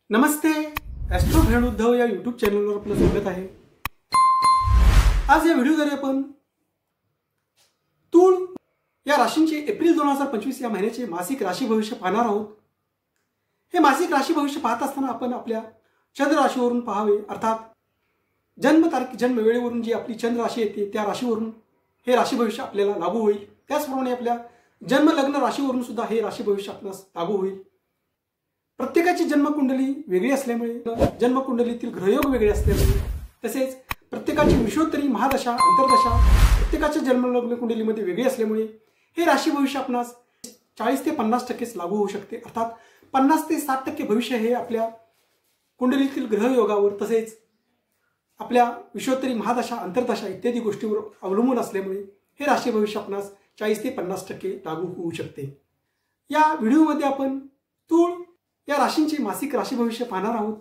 नमस्ते, Austro भेणुद्धव या YouTube चॅनलवर आपलं स्वागत आहे। आज या व्हिडिओद्वारे आपण तूळ या राशींचे एप्रिल 2025 या महिन्याचे मासिक राशी भविष्य पाहणार आहोत। हे मासिक राशी भविष्य पाहत असताना आपण आपल्या चंद्र राशीवरून पाहावे, अर्थात जन्म तारीख जन्म वेळेवरून जी आपली चंद्र राशी येते त्या राशीवरून हे राशी भविष्य आपल्याला लागू होईल। त्याचप्रमाणे आपल्या जन्म लग्न राशीवरून सुद्धा हे राशी भविष्य आपल्यास लागू होईल। प्रत्येकाची जन्मकुंडली वेगळी असल्यामुळे, जन्मकुंडलीतील ग्रहयोग वेगळे असल्यामुळे, तसेच प्रत्येकाची विषोत्तरी महादशा अंतर्दशा प्रत्येकाच्या जन्मलग्न कुंडलीमध्ये वेगळी असल्यामुळे हे राशी भविष्य आपणास 40 ते 50% लागू होऊ शकते। अर्थात 50 ते 60% भविष्य हे आपल्या कुंडलीतील ग्रहयोगावर तसेच आपल्या विषोत्तरी महादशा अंतर्दशा इत्यादी गोष्टीवर अवलंबून असल्यामुळे हे राशी भविष्य आपणास 40 ते 50% लागू होऊ शकते। या व्हिडिओमध्ये आपण तूळ या राशींचे मासिक राशी भविष्य पाहणार आहोत।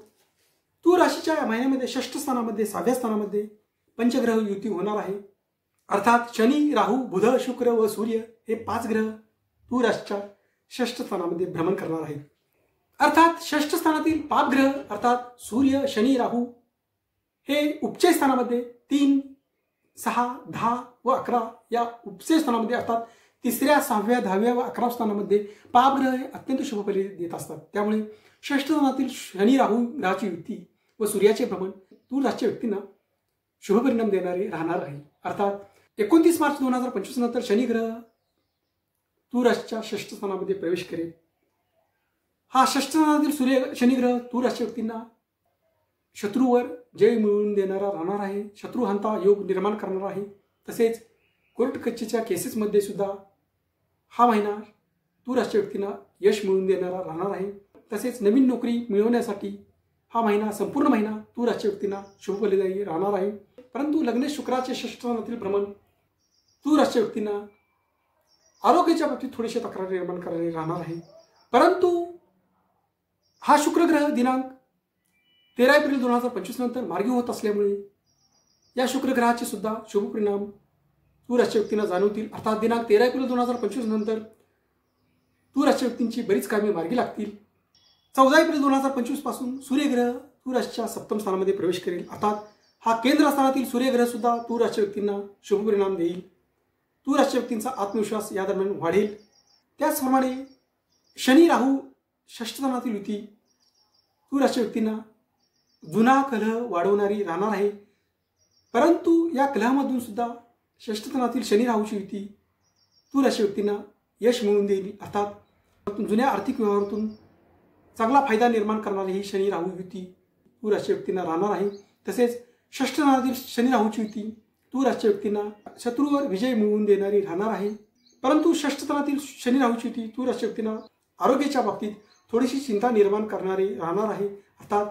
तूळ राशीच्या या महिन्यामध्ये षष्ठ स्थानामध्ये 6व्या स्थानामध्ये पंचग्रह युती होणार आहे। अर्थात शनी, राहू, बुध, शुक्र व सूर्य हे 5 ग्रह तूळ राशीच्या षष्ठ स्थानामध्ये भ्रमण करणार आहेत। अर्थात षष्ठ स्थानातील पापग्रह अर्थात सूर्य, शनी, राहू हे उपचय स्थानामध्ये 3, 6, 10 व 11 या उपचय स्थानामध्ये अर्थात 3ऱ्या, 6व्या, 10व्या व 11व्या स्थानामध्ये पापग्रह हे अत्यंत शुभ फलित देत असतात। त्यामुळे षष्ठ स्थानातील शनी राहू ग्रहाची युती व सूर्याचे भ्रमण तूळ राशीच्या व्यक्तींना शुभ परिणाम देणारे राहणार आहे। अर्थात 29 मार्च 2025 नंतर शनी ग्रह तूळ राशीच्या षष्ठ स्थानामध्ये प्रवेश करेल। हा षष्ठ स्थानातील सूर्य शनी ग्रह तूळ राशीच्या व्यक्तींना शत्रूवर जय मिळवून देणारा राहणार आहे। शत्रुहंता योग निर्माण करणार आहे। तसेच कोर्ट कचेरीच्या केसेसमध्ये सुद्धा हा महिना तूळ राशीच्या व्यक्तींना यश मिळवून देणारा राहणार आहे। तसेच नवीन नोकरी मिळवण्यासाठी हा महिना संपूर्ण महिना तूळ राशीच्या व्यक्तींना शुभ फलदायी राहणार आहे। परंतु लग्न शुक्राचे षष्ठ स्थानातील भ्रमण तूळ राशीच्या व्यक्तींना आरोग्याच्या बाबतीत थोडेसे तक्रार निर्माण करणारे राहणार आहे। परंतु हा शुक्र ग्रह दिनांक 13 एप्रिल 2025 नंतर मार्गी होत असल्यामुळे या शुक्र ग्रहाचे सुद्धा शुभ परिणाम तूळ राशीच्या व्यक्तींना जाणवतील। अर्थात दिनांक 13 एप्रिल 2025 नंतर तूळ राशीच्या व्यक्तींची बरीच कामे मार्गी लागतील। 14 एप्रिल 2025 पासून सूर्यग्रह तूळ राशीच्या सप्तम स्थानामध्ये प्रवेश करेल। अर्थात हा केंद्र स्थानातील सूर्यग्रह सुद्धा तूळ राशीच्या व्यक्तींना शुभ परिणाम देईल। तूळ राशीच्या व्यक्तींचा आत्मविश्वास या दरम्यान वाढेल। त्याचप्रमाणे शनी राहू षष्ठ स्थानातील युती तूळ राशीच्या व्यक्तींना जुना कलह वाढवणारी राहणार आहे। परंतु या कलहामधून सुद्धा षष्ठ स्थानातील शनी राहूची युती तूळ राशीच्या व्यक्तींना यश मिळवून देईल। अर्थात जुन्या आर्थिक व्यवहारातून चांगला फायदा निर्माण करणारी ही शनी राहू युती तूळ राशीच्या व्यक्तींना राहणार आहे। तसेच षष्ठ स्थानातील शनी राहूची युती तूळ राशीच्या व्यक्तींना शत्रूवर विजय मिळवून देणारी राहणार आहे। परंतु षष्ठ स्थानातील शनी राहूची युती तूळ राशीच्या व्यक्तींना आरोग्याच्या बाबतीत थोडीशी चिंता निर्माण करणारी राहणार आहे। अर्थात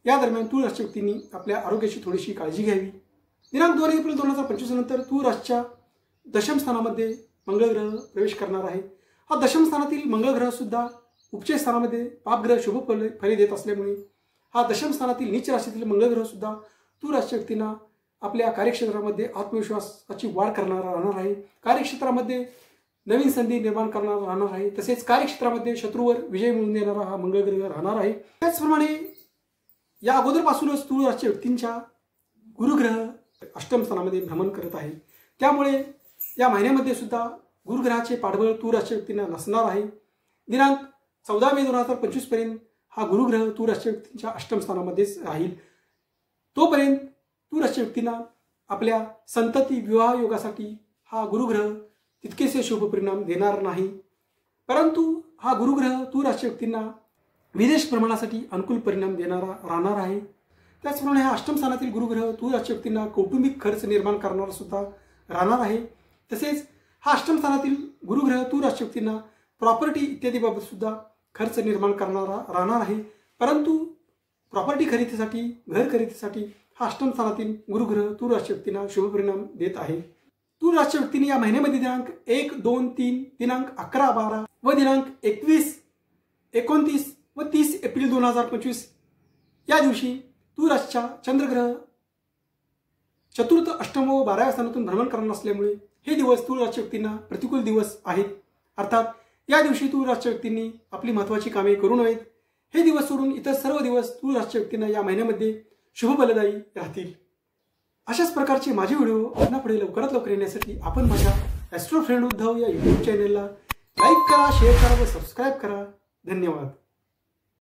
या दरम्यान तूळ राशीच्या व्यक्तींनी आपल्या आरोग्याची थोडीशी काळजी घ्यावी। दिनांक 2 एप्रिल 2025 नंतर तूळ राशीच्या दशम स्थानामध्ये मंगळ ग्रह प्रवेश करणार आहे। हा दशम स्थानातील मंगळ ग्रह सुद्धा उपचय स्थानामध्ये पापग्रह शुभ फले देत असल्यामुळे हा दशम स्थानातील नीच राशीतील मंगळ ग्रह सुद्धा तूळ राशीच्या व्यक्तींना आपल्या कार्यक्षेत्रामध्ये आत्मविश्वासाची वाढ करणारा राहणार आहे। कार्यक्षेत्रामध्ये नवीन संधी निर्माण करणारा राहणार आहे। तसेच कार्यक्षेत्रामध्ये शत्रूवर विजय मिळवून देणारा हा मंगळ ग्रह राहणार आहे। त्याचप्रमाणे या अगोदरपासूनच तूळ राशीच्या व्यक्तींच्या गुरुग्रह अष्टम स्थानामध्ये भ्रमण करत आहे। त्यामुळे या महिन्यामध्ये सुद्धा गुरुग्रहाचे पाठबळ तूळ राशीच्या व्यक्तींना नसणार आहे। दिनांक 14 मे 2025 पर्यंत हा गुरुग्रह तूळ राशीच्या व्यक्तींच्या अष्टम स्थानामध्येच राहील। तोपर्यंत तूळ राशीच्या व्यक्तींना आपल्या संतती विवाह योगासाठी हा गुरुग्रह तितकेसे शुभ परिणाम देणार नाही। परंतु हा गुरुग्रह तूळ राशीच्या व्यक्तींना विदेश भ्रमणासाठी अनुकूल परिणाम देणारा राहणार आहे। त्याचप्रमाणे हा अष्टम स्थानातील गुरुग्रह तूळ राशीच्या व्यक्तींना कौटुंबिक खर्च निर्माण करणारा सुद्धा राहणार आहे। तसेच हा अष्टम स्थानातील गुरुग्रह तूळ राशीच्या व्यक्तींना प्रॉपर्टी इत्यादी बाबत सुद्धा खर्च निर्माण करणारा राहणार आहे। परंतु प्रॉपर्टी खरेदीसाठी घर खरेदीसाठी हा अष्टम स्थानातील गुरुग्रह तूळ राशीच्या व्यक्तींना शुभ परिणाम देत आहे। तूळ राशीच्या व्यक्तींनी या महिन्यामध्ये दिनांक 1, 2, 3 दिनांक 11, 12 व दिनांक 21, 29 व 30 एप्रिल 2025 या दिवशी तूळ राशीच्या चंद्रग्रह चतुर्थ, अष्टम व 12व्या स्थानातून भ्रमण करणार असल्यामुळे हे दिवस तूळ राशीच्या व्यक्तींना प्रतिकूल दिवस आहेत। अर्थात या दिवशी तूळ राशीच्या व्यक्तींनी आपली महत्त्वाची कामे करू नयेत। हे दिवस सोडून इतर सर्व दिवस तुळ राशीच्या व्यक्तींना या महिन्यामध्ये शुभफलदायी राहतील। अशाच प्रकारचे माझे व्हिडिओ आपल्यापुढे लवकरात लवकर येण्यासाठी आपण माझ्या ॲस्ट्रो फ्रेंड उद्धव या यूट्यूब चॅनेलला लाईक करा, शेअर करा व सबस्क्राईब करा। धन्यवाद।